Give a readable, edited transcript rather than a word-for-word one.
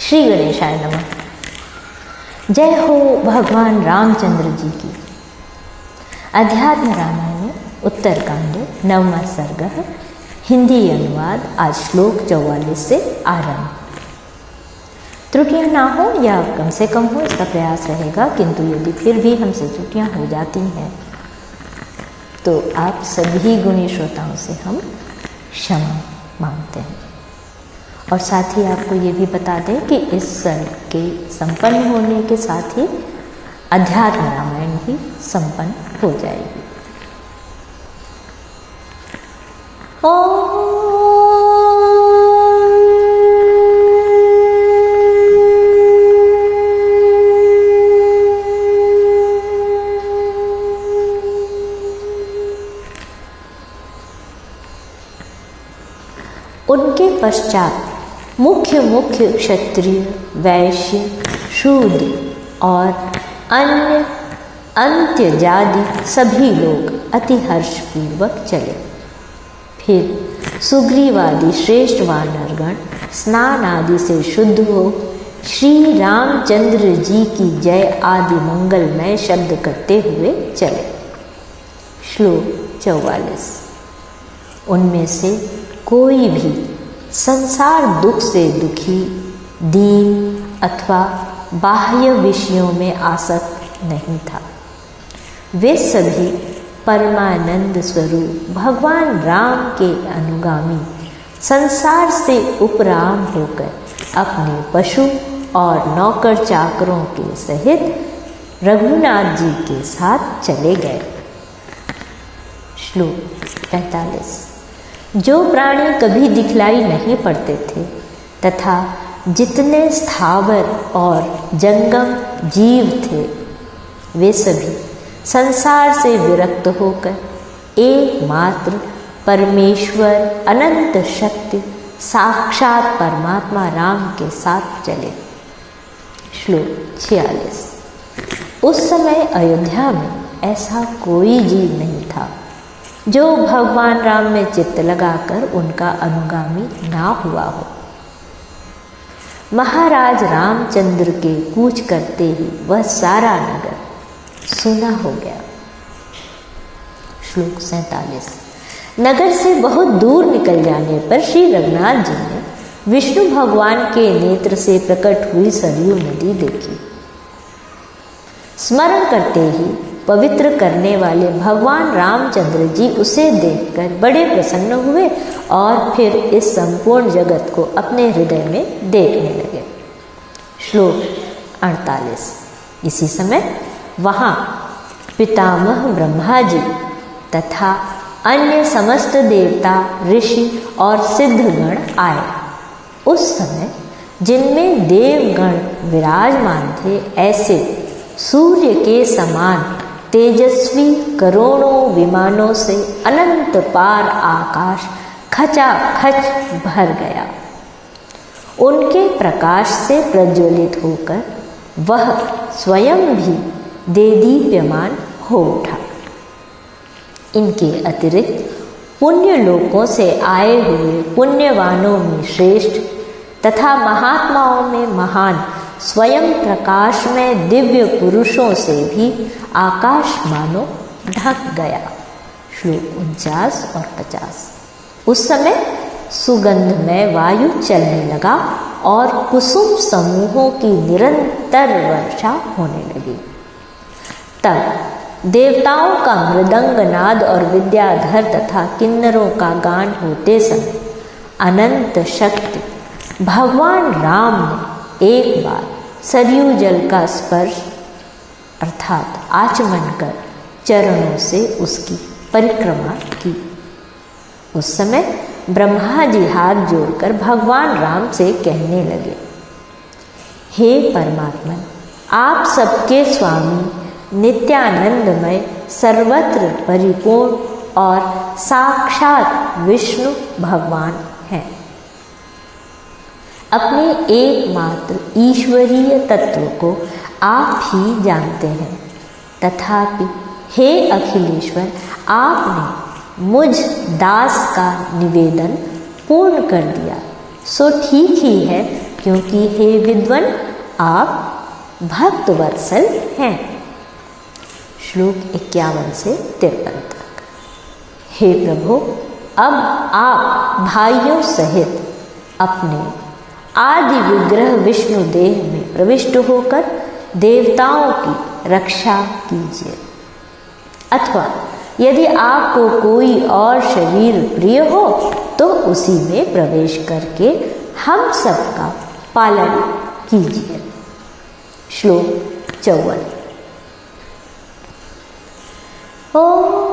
श्री गणेशाय नमः। जय हो भगवान रामचंद्र जी की। अध्यात्म रामायण उत्तरकांड 9वां सर्ग, हिंदी अनुवाद। आज श्लोक 44 से आरंभ। त्रुटियां ना हो या कम से कम हो, इसका प्रयास रहेगा, किंतु यदि फिर भी हमसे त्रुटियां हो जाती हैं तो आप सभी गुणी श्रोताओं से हम क्षमा मांगते हैं। और साथ ही आपको ये भी बता दें कि इस सर्ग के संपन्न होने के साथ ही अध्यात्म रामायण भी संपन्न हो जाएगी। उनके पश्चात मुख्य क्षत्रिय, वैश्य, शूद्र और अन्य अंत्यजाति सभी लोग अति हर्षपूर्वक चले। फिर सुग्रीवादि श्रेष्ठ वानरगण स्नान आदि से शुद्ध हो श्री रामचंद्र जी की जय आदि मंगलमय शब्द करते हुए चले। श्लोक 44। उनमें से कोई भी संसार दुख से दुखी, दीन अथवा बाह्य विषयों में आसक्त नहीं था। वे सभी परमानंद स्वरूप भगवान राम के अनुगामी, संसार से उपराम होकर अपने पशु और नौकर चाकरों के सहित रघुनाथ जी के साथ चले गए। श्लोक 45। जो प्राणी कभी दिखलाई नहीं पड़ते थे तथा जितने स्थावर और जंगम जीव थे, वे सभी संसार से विरक्त होकर एकमात्र परमेश्वर अनंत शक्ति साक्षात परमात्मा राम के साथ चले। श्लोक 46। उस समय अयोध्या में ऐसा कोई जीव नहीं था जो भगवान राम में चित्त लगाकर उनका अनुगामी ना हुआ हो। महाराज रामचंद्र के कूच करते ही वह सारा नगर सूना हो गया। श्लोक 47। नगर से बहुत दूर निकल जाने पर श्री रघुनाथ जी ने विष्णु भगवान के नेत्र से प्रकट हुई सरयू नदी देखी। स्मरण करते ही पवित्र करने वाले भगवान रामचंद्र जी उसे देखकर बड़े प्रसन्न हुए और फिर इस संपूर्ण जगत को अपने हृदय में देखने लगे। श्लोक 48। इसी समय वहाँ पितामह ब्रह्मा जी तथा अन्य समस्त देवता, ऋषि और सिद्धगण आए। उस समय जिनमें देवगण विराजमान थे, ऐसे सूर्य के समान तेजस्वी करोड़ों विमानों से अनंत पार आकाश खचाखच भर गया। उनके प्रकाश से प्रज्वलित होकर वह स्वयं भी देदीप्यमान हो उठा। इनके अतिरिक्त पुण्य लोकों से आए हुए पुण्यवानों में श्रेष्ठ तथा महात्माओं में महान स्वयं प्रकाश में दिव्य पुरुषों से भी आकाश मानो ढक गया। श्लोक 49 और 50। उस समय सुगंधमय वायु चलने लगा और कुसुम समूहों की निरंतर वर्षा होने लगी। तब देवताओं का मृदंग नाद और विद्याधर तथा किन्नरों का गान होते समय अनंत शक्ति भगवान राम ने एक बार सरयू जल का स्पर्श अर्थात आचमन कर चरणों से उसकी परिक्रमा की। उस समय ब्रह्मा जी हाथ जोड़कर भगवान राम से कहने लगे, हे परमात्मन, आप सबके स्वामी, नित्यानंदमय, सर्वत्र परिपूर्ण और साक्षात विष्णु भगवान हैं। अपने एकमात्र ईश्वरीय तत्व को आप ही जानते हैं, तथापि हे अखिलेश्वर, आपने मुझ दास का निवेदन पूर्ण कर दिया, सो ठीक ही है क्योंकि हे विद्वन आप भक्त वत्सल हैं। श्लोक 51 से 53 तक। हे प्रभु, अब आप भाइयों सहित अपने आदि विग्रह विष्णु देह में प्रविष्ट होकर देवताओं की रक्षा कीजिए, अथवा यदि आपको कोई और शरीर प्रिय हो तो उसी में प्रवेश करके हम सबका पालन कीजिए। श्लोक 54। ओम